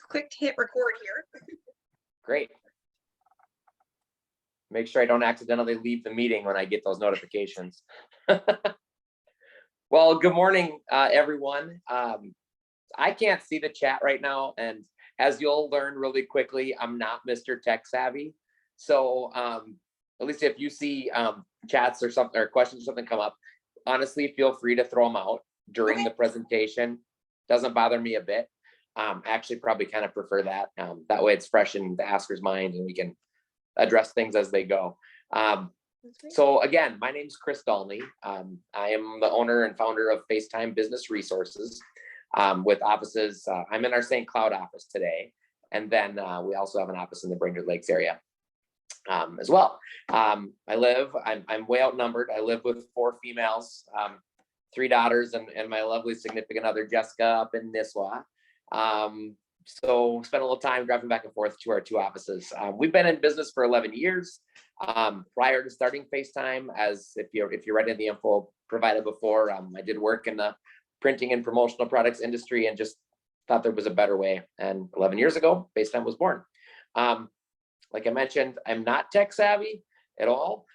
quick hit record here. Great. Make sure I don't accidentally leave the meeting when I get those notifications. Well, good morning, everyone. I can't see the chat right now, and as you'll learn really quickly, I'm not Mr. Tech Savvy. So at least if you see chats or something or questions or something come up, honestly, feel free to throw them out during the presentation. Doesn't bother me a bit. Actually, probably kind of prefer that. That way it's fresh in the asker's mind and we can address things as they go. So again, my name is Chris Dolney. I am the owner and founder of FaceTime Business Resources with offices. I'm in our St. Cloud office today. And then we also have an office in the Brainerd Lakes area as well. I'm way outnumbered. I live with 4 females, 3 daughters, and my lovely significant other, Jessica, up in Nisswa. So spent a little time driving back and forth to our 2 offices. We've been in business for 11 years. Prior to starting FaceTime, as if you read in the info provided before, I did work in the printing and promotional products industry and just thought there was a better way. And 11 years ago, FaceTime was born. Like I mentioned, I'm not tech savvy at all.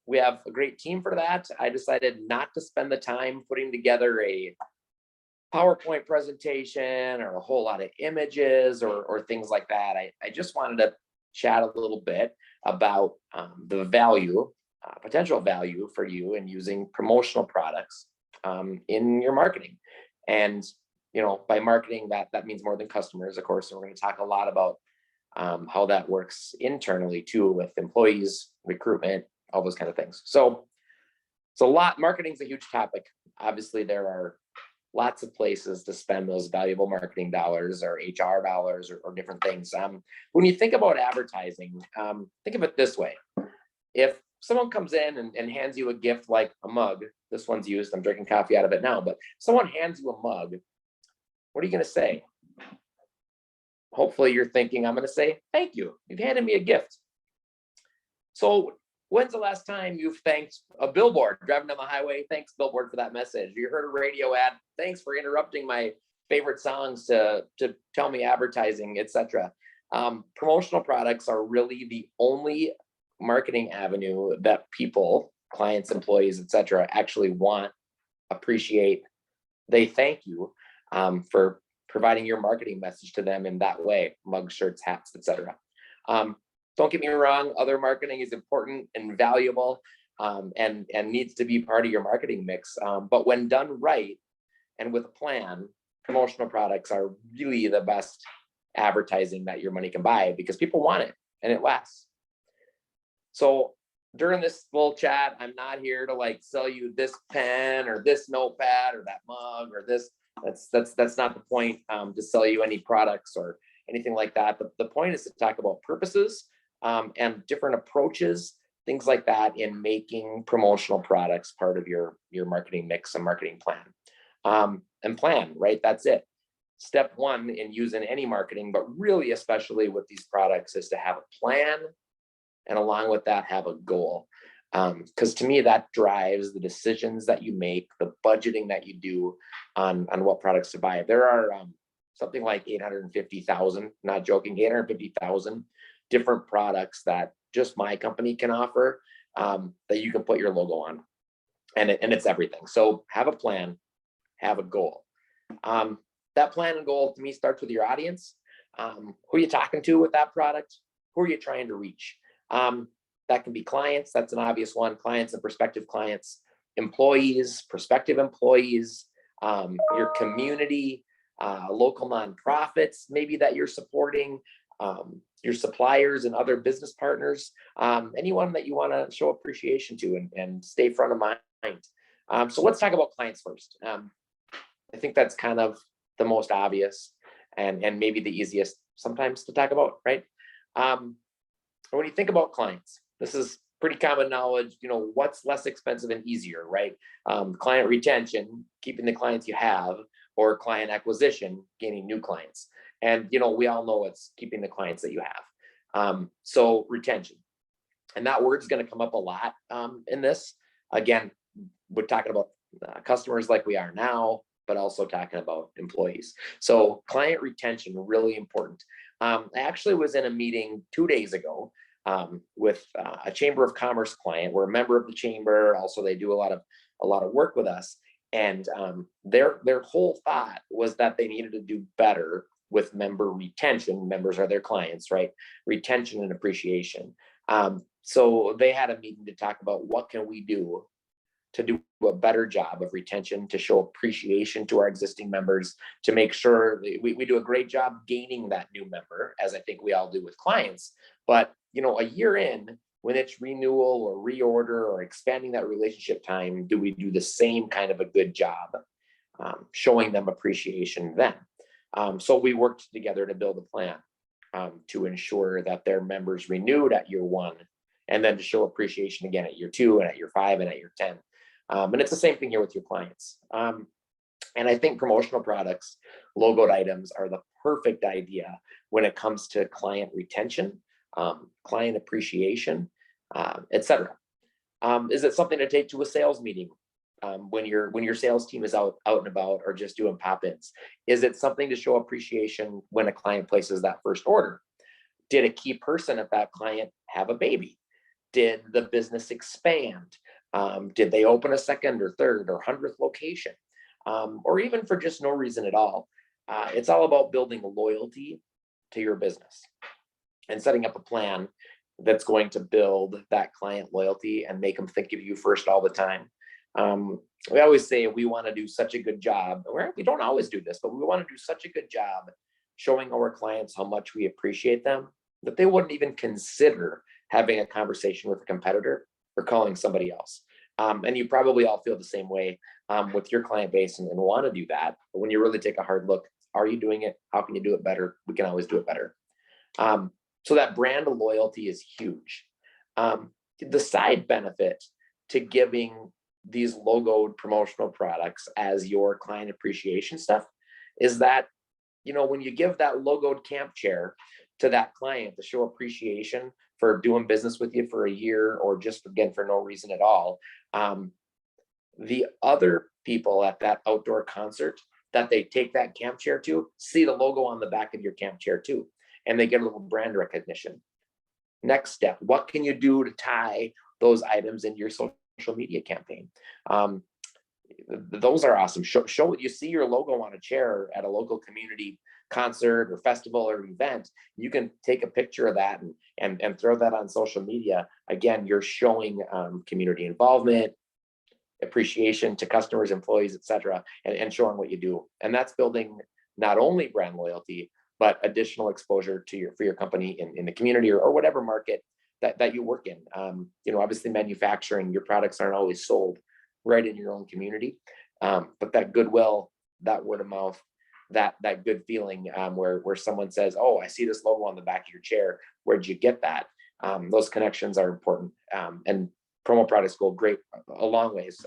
We have a great team for that. I decided not to spend the time putting together a PowerPoint presentation or a whole lot of images or things like that. I just wanted to chat a little bit about the value, potential value for you in using promotional products in your marketing. And by marketing, that means more than customers, of course. And we're going to talk a lot about how that works internally too, with employees, recruitment, all those kind of things. So it's a lot. Marketing's a huge topic. Obviously, there are lots of places to spend those valuable marketing dollars or HR dollars or different things. When you think about advertising, think of it this way. If someone comes in and hands you a gift like a mug, this one's used, I'm drinking coffee out of it now, but someone hands you a mug, what are you going to say? Hopefully you're thinking, I'm going to say, thank you. You've handed me a gift. So when's the last time you've thanked a billboard driving down the highway? Thanks, billboard, for that message. You heard a radio ad. Thanks for interrupting my favorite songs to tell me advertising, etc. Promotional products are really the only marketing avenue that people, clients, employees, etc., actually want, appreciate. They thank you for providing your marketing message to them in that way: mugs, shirts, hats, etc. Don't get me wrong, other marketing is important and valuable and needs to be part of your marketing mix. But when done right and with a plan, promotional products are really the best advertising that your money can buy because people want it and it lasts. So during this little chat, I'm not here to sell you this pen or this notepad or that mug or this. That's not the point, to sell you any products or anything like that. The point is to talk about purposes and different approaches, things like that, in making promotional products part of your marketing mix and marketing plan. And plan, right? That's it. Step 1 in using any marketing, but really especially with these products, is to have a plan, and along with that, have a goal. Because to me, that drives the decisions that you make, the budgeting that you do on what products to buy. There are something like 850,000, not joking, 850,000 different products that just my company can offer, that you can put your logo on, and it's everything. So have a plan, have a goal. That plan and goal to me starts with your audience. Who are you talking to with that product? Who are you trying to reach? That can be clients. That's an obvious one. Clients and prospective clients, employees, prospective employees, your community, local nonprofits, maybe that you're supporting, your suppliers and other business partners, anyone that you want to show appreciation to and stay front of mind. So let's talk about clients first. I think that's kind of the most obvious and maybe the easiest sometimes to talk about, right? When you think about clients, this is pretty common knowledge. What's less expensive and easier, right? Client retention, keeping the clients you have, or client acquisition, gaining new clients. And we all know it's keeping the clients that you have. So retention, and that word's going to come up a lot in this. Again, we're talking about customers like we are now, but also talking about employees. So client retention, really important. I actually was in a meeting 2 days ago with a Chamber of Commerce client. We're a member of the chamber. Also, they do a lot of work with us. And their whole thought was that they needed to do better with member retention. Members are their clients, right? Retention and appreciation. So they had a meeting to talk about what can we do to do a better job of retention, to show appreciation to our existing members, to make sure we do a great job gaining that new member, as I think we all do with clients. But a year in, when it's renewal or reorder or expanding that relationship time, do we do the same kind of a good job showing them appreciation then? So we worked together to build a plan to ensure that their members renewed at year 1, and then to show appreciation again at year 2 and at year 5 and at year 10. And it's the same thing here with your clients. And I think promotional products, logoed items are the perfect idea when it comes to client retention, client appreciation, etc. Is it something to take to a sales meeting when your sales team is out and about, or just doing pop-ins? Is it something to show appreciation when a client places that first order? Did a key person at that client have a baby? Did the business expand? Did they open a second or third or 100th location? Or even for just no reason at all? It's all about building loyalty to your business and setting up a plan that's going to build that client loyalty and make them think of you first all the time. We always say we want to do such a good job. We don't always do this, but we want to do such a good job showing our clients how much we appreciate them that they wouldn't even consider having a conversation with a competitor or calling somebody else. And you probably all feel the same way with your client base and want to do that. But when you really take a hard look, are you doing it? How can you do it better? We can always do it better. So that brand loyalty is huge. The side benefit to giving these logoed promotional products as your client appreciation stuff is that, when you give that logoed camp chair to that client to show appreciation for doing business with you for a year, or just again for no reason at all, the other people at that outdoor concert that they take that camp chair to see the logo on the back of your camp chair too, and they get a little brand recognition. Next step, what can you do to tie those items into your social media campaign? Those are awesome. Show what you see your logo on a chair at a local community concert or festival or event. You can take a picture of that and throw that on social media. Again, you're showing community involvement, appreciation to customers, employees, etc., and showing what you do. And that's building not only brand loyalty, but additional exposure for your company in the community or whatever market that you work in. Obviously manufacturing, your products aren't always sold right in your own community, but that goodwill, that word of mouth, that good feeling where someone says, "Oh, I see this logo on the back of your chair. Where'd you get that?" Those connections are important, and promo products go a long ways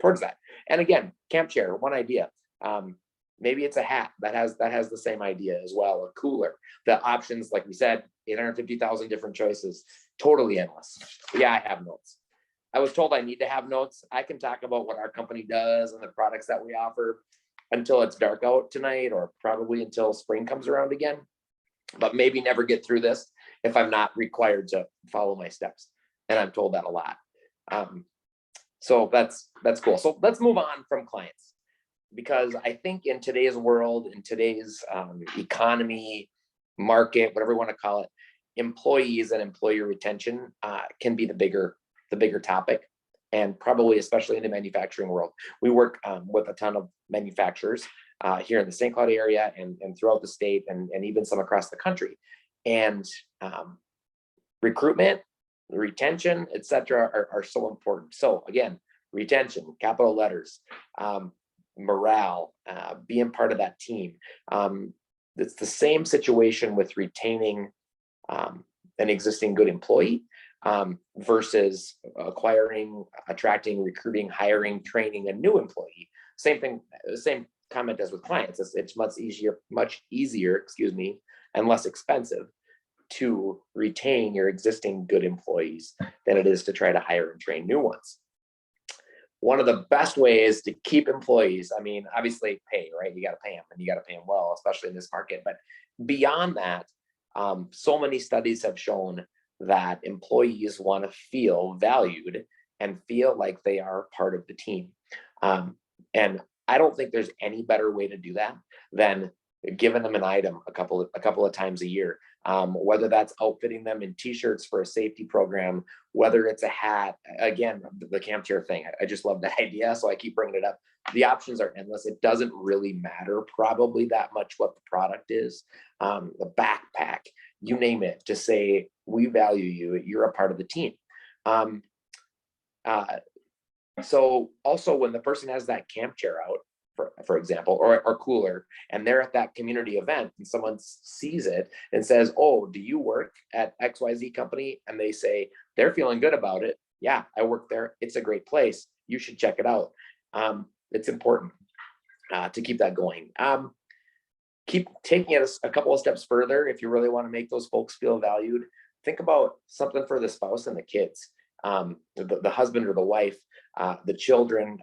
towards that. And again, camp chair, one idea. Maybe it's a hat that has the same idea as well, a cooler. The options, like we said, 850,000 different choices, totally endless. Yeah, I have notes. I was told I need to have notes. I can talk about what our company does and the products that we offer until it's dark out tonight, or probably until spring comes around again, but maybe never get through this if I'm not required to follow my steps. And I'm told that a lot. So that's cool. So let's move on from clients, because I think in today's world, in today's economy, market, whatever you want to call it, employees and employee retention can be the bigger topic, and probably especially in the manufacturing world. We work with a ton of manufacturers here in the St. Cloud area and throughout the state, and even some across the country. And recruitment, retention, etc., are so important. So again, retention, capital letters, morale, being part of that team. It's the same situation with retaining an existing good employee versus acquiring, attracting, recruiting, hiring, training a new employee. Same thing, same comment as with clients. It's much easier, and less expensive to retain your existing good employees than it is to try to hire and train new ones. one of the best ways to keep employees, I mean, obviously pay, right? You got to pay them, and you got to pay them well, especially in this market. But beyond that, so many studies have shown that employees want to feel valued and feel like they are part of the team. And I don't think there's any better way to do that than giving them an item a couple of times a year. Whether that's outfitting them in t-shirts for a safety program, whether it's a hat, again, the camp chair thing. I just love that idea, so I keep bringing it up. The options are endless. It doesn't really matter probably that much what the product is. The backpack, you name it, to say we value you, you're a part of the team. So also when the person has that camp chair out, for example, or cooler, and they're at that community event and someone sees it and says, oh, do you work at XYZ company? And they say, they're feeling good about it. Yeah, I work there. It's a great place. You should check it out. It's important to keep that going. Keep taking it a couple of steps further. If you really want to make those folks feel valued, think about something for the spouse and the kids, the husband or the wife, the children,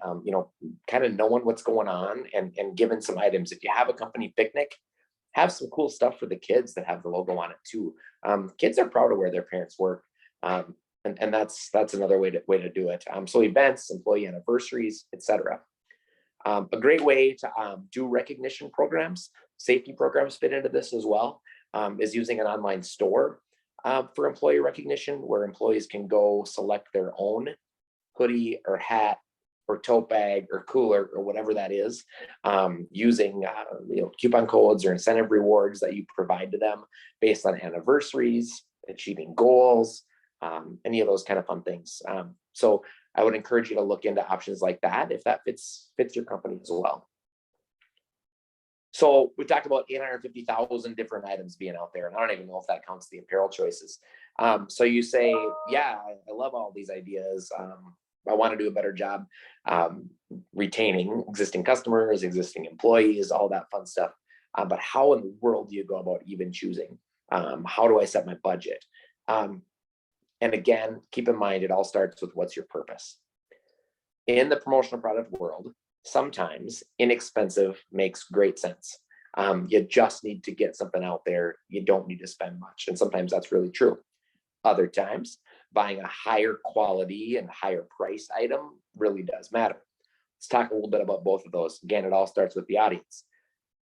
kind of knowing what's going on and giving some items. If you have a company picnic, have some cool stuff for the kids that have the logo on it too. Kids are proud of where their parents work. And that's another way to do it. So events, employee anniversaries, etc. A great way to do recognition programs, safety programs fit into this as well, is using an online store for employee recognition, where employees can go select their own hoodie or hat or tote bag or cooler or whatever that is, using coupon codes or incentive rewards that you provide to them based on anniversaries, achieving goals, any of those kind of fun things. So I would encourage you to look into options like that if that fits your company as well. So we talked about 850,000 different items being out there, and I don't even know if that counts the apparel choices. So you say, yeah, I love all these ideas. I want to do a better job retaining existing customers, existing employees, all that fun stuff. But how in the world do you go about even choosing? How do I set my budget? And again, keep in mind, it all starts with what's your purpose. In the promotional product world, sometimes inexpensive makes great sense. You just need to get something out there. You don't need to spend much. And sometimes that's really true. Other times, buying a higher quality and higher price item really does matter. Let's talk a little bit about both of those. Again, it all starts with the audience.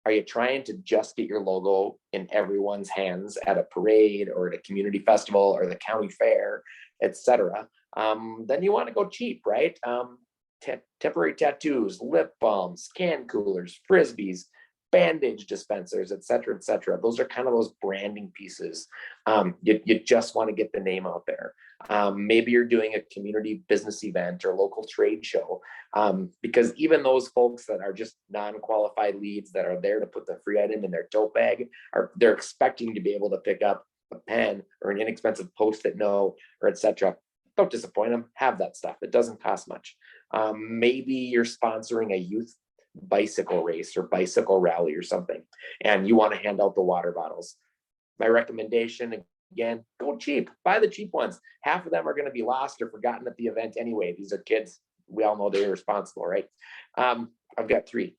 Are you trying to just get your logo in everyone's hands at a parade or at a community festival or the county fair, etc.? Then you want to go cheap, right? Temporary tattoos, lip balms, can coolers, frisbees, bandage dispensers, etc., etc. Those are kind of those branding pieces. You just want to get the name out there. Maybe you're doing a community business event or local trade show, because even those folks that are just non-qualified leads that are there to put the free item in their tote bag, they're expecting to be able to pick up a pen or an inexpensive Post-it note or etc. Don't disappoint them. Have that stuff. It doesn't cost much. Maybe you're sponsoring a youth bicycle race or bicycle rally or something, and you want to hand out the water bottles. My recommendation, again, go cheap. Buy the cheap ones. Half of them are going to be lost or forgotten at the event anyway. These are kids. We all know they're irresponsible, right? I've got 3.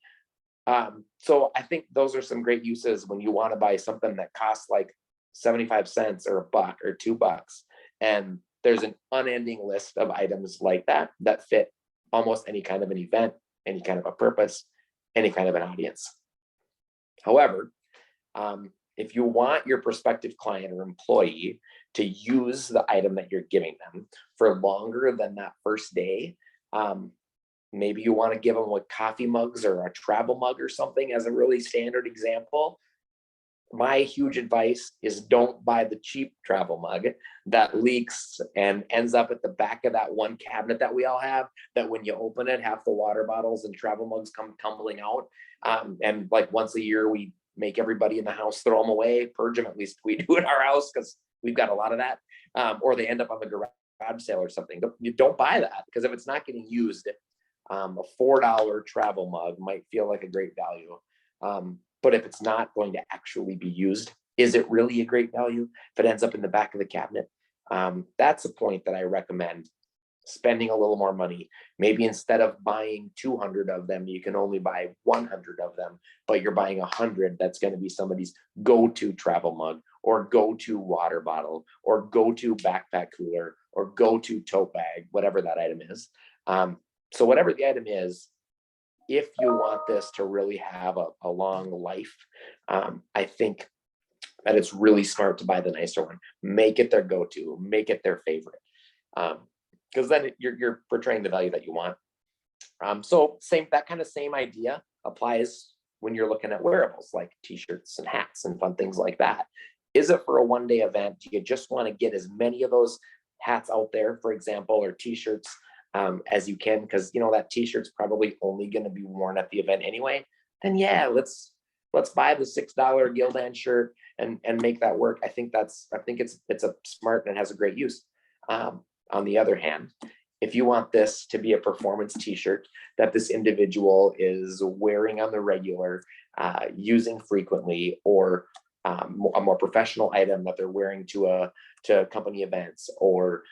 So I think those are some great uses when you want to buy something that costs like 75 cents or $1 or $2. And there's an unending list of items like that fit almost any kind of an event, any kind of a purpose, any kind of an audience. However, if you want your prospective client or employee to use the item that you're giving them for longer than that first day, maybe you want to give them with coffee mugs or a travel mug or something as a really standard example. My huge advice is don't buy the cheap travel mug that leaks and ends up at the back of that one cabinet that we all have, that when you open it, half the water bottles and travel mugs come tumbling out. And like once a year, we make everybody in the house throw them away, purge them. At least we do in our house because we've got a lot of that. Or they end up on the garage sale or something. You don't buy that, because if it's not getting used, a $4 travel mug might feel like a great value. But if it's not going to actually be used, is it really a great value if it ends up in the back of the cabinet? That's a point that I recommend spending a little more money. Maybe instead of buying 200 of them, you can only buy 100 of them, but you're buying 100. That's going to be somebody's go-to travel mug, or go-to water bottle, or go-to backpack cooler, or go-to tote bag, whatever that item is. So whatever the item is, if you want this to really have a long life, I think that it's really smart to buy the nicer one. Make it their go-to, make it their favorite. Because then you're portraying the value that you want. So that kind of same idea applies when you're looking at wearables like t-shirts and hats and fun things like that. Is it for a one-day event? Do you just want to get as many of those hats out there, for example, or t-shirts as you can? Because that t-shirt's probably only going to be worn at the event anyway. Then yeah, let's buy the $6 Gildan shirt and make that work. I think it's a smart and it has a great use. On the other hand, if you want this to be a performance t-shirt that this individual is wearing on the regular, using frequently, or a more professional item that they're wearing to company events, or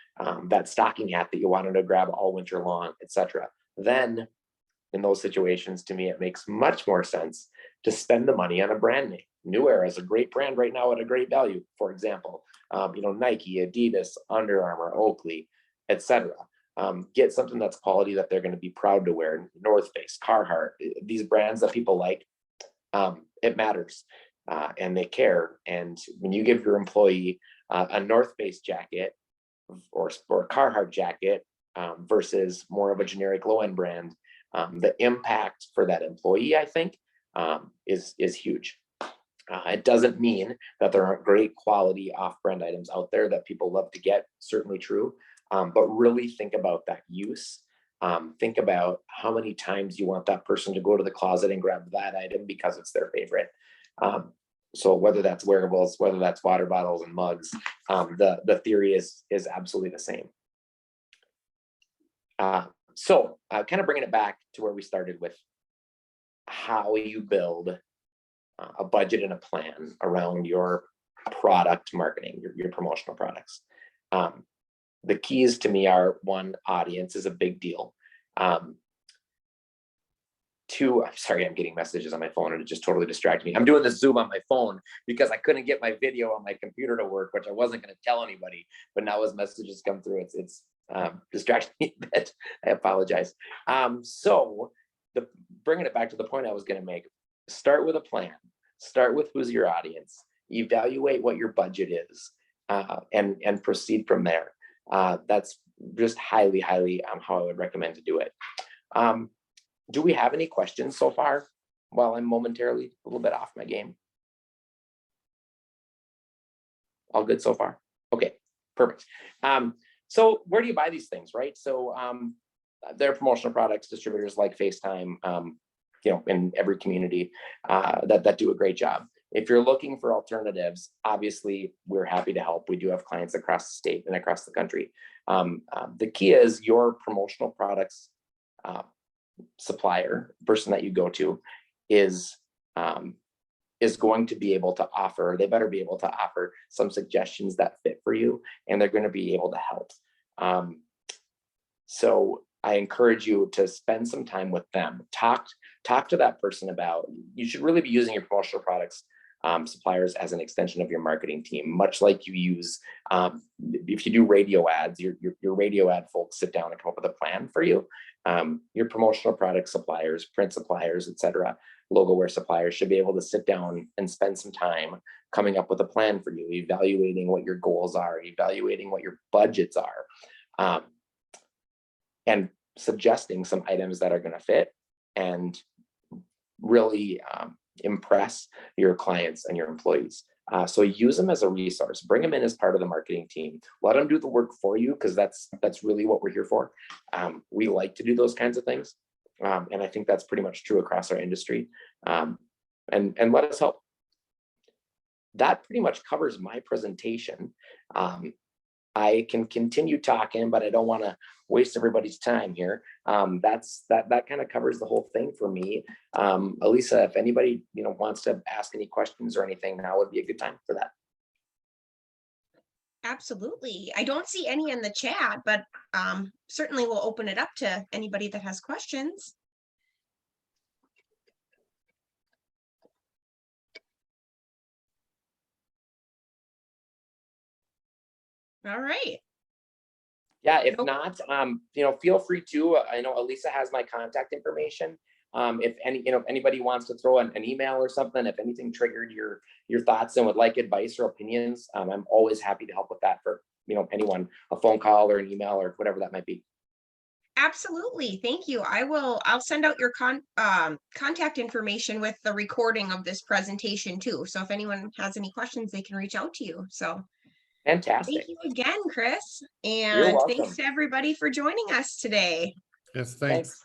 that stocking hat that you wanted to grab all winter long, etc., then in those situations, to me, it makes much more sense to spend the money on a brand name. New Era is a great brand right now at a great value. For example, Nike, Adidas, Under Armour, Oakley, etc. Get something that's quality that they're going to be proud to wear. North Face, Carhartt, these brands that people like, it matters, and they care. And when you give your employee a North Face jacket or a Carhartt jacket versus more of a generic low-end brand, the impact for that employee, I think, is huge. It doesn't mean that there aren't great quality off-brand items out there that people love to get, certainly true, but really think about that use. Think about how many times you want that person to go to the closet and grab that item because it's their favorite. So whether that's wearables, whether that's water bottles and mugs, the theory is absolutely the same. So kind of bringing it back to where we started with how you build a budget and a plan around your product marketing, your promotional products. The keys to me are, one, audience is a big deal. Two, I'm sorry, I'm getting messages on my phone and it just totally distracted me. I'm doing the Zoom on my phone because I couldn't get my video on my computer to work, which I wasn't going to tell anybody, but now as messages come through, it's distracting me a bit. I apologize. So bringing it back to the point I was going to make, start with a plan. Start with who's your audience. Evaluate what your budget is, and proceed from there. That's just highly how I would recommend to do it. Do we have any questions so far while I'm momentarily a little bit off my game? All good so far? Okay, perfect. So where do you buy these things, right? So they're promotional products, distributors like FaceTime, in every community that do a great job. If you're looking for alternatives, obviously we're happy to help. We do have clients across the state and across the country. The key is your promotional products supplier, person that you go to, is going to be able to offer, they better be able to offer some suggestions that fit for you, and they're going to be able to help. So I encourage you to spend some time with them. Talk to that person about, you should really be using your promotional products suppliers as an extension of your marketing team, much like you use, if you do radio ads, your radio ad folks sit down and come up with a plan for you. Your promotional product suppliers, print suppliers, etc., logo wear suppliers should be able to sit down and spend some time coming up with a plan for you, evaluating what your goals are, evaluating what your budgets are, and suggesting some items that are going to fit and really impress your clients and your employees. So use them as a resource. Bring them in as part of the marketing team. Let them do the work for you, because that's really what we're here for. We like to do those kinds of things, and I think that's pretty much true across our industry. And let us help. That pretty much covers my presentation. I can continue talking, but I don't want to waste everybody's time here. That kind of covers the whole thing for me. Elisa, if anybody wants to ask any questions or anything, now would be a good time for that. Absolutely. I don't see any in the chat, but certainly we'll open it up to anybody that has questions. All right. Yeah, if not, feel free to. I know Elisa has my contact information. If anybody wants to throw an email or something, if anything triggered your thoughts and would like advice or opinions, I'm always happy to help with that for anyone, a phone call or an email or whatever that might be. Absolutely. Thank you. I'll send out your contact information with the recording of this presentation too. So if anyone has any questions, they can reach out to you. So Fantastic. thank you again, Chris. You're And welcome. thanks to everybody for joining us today. Yes, thanks.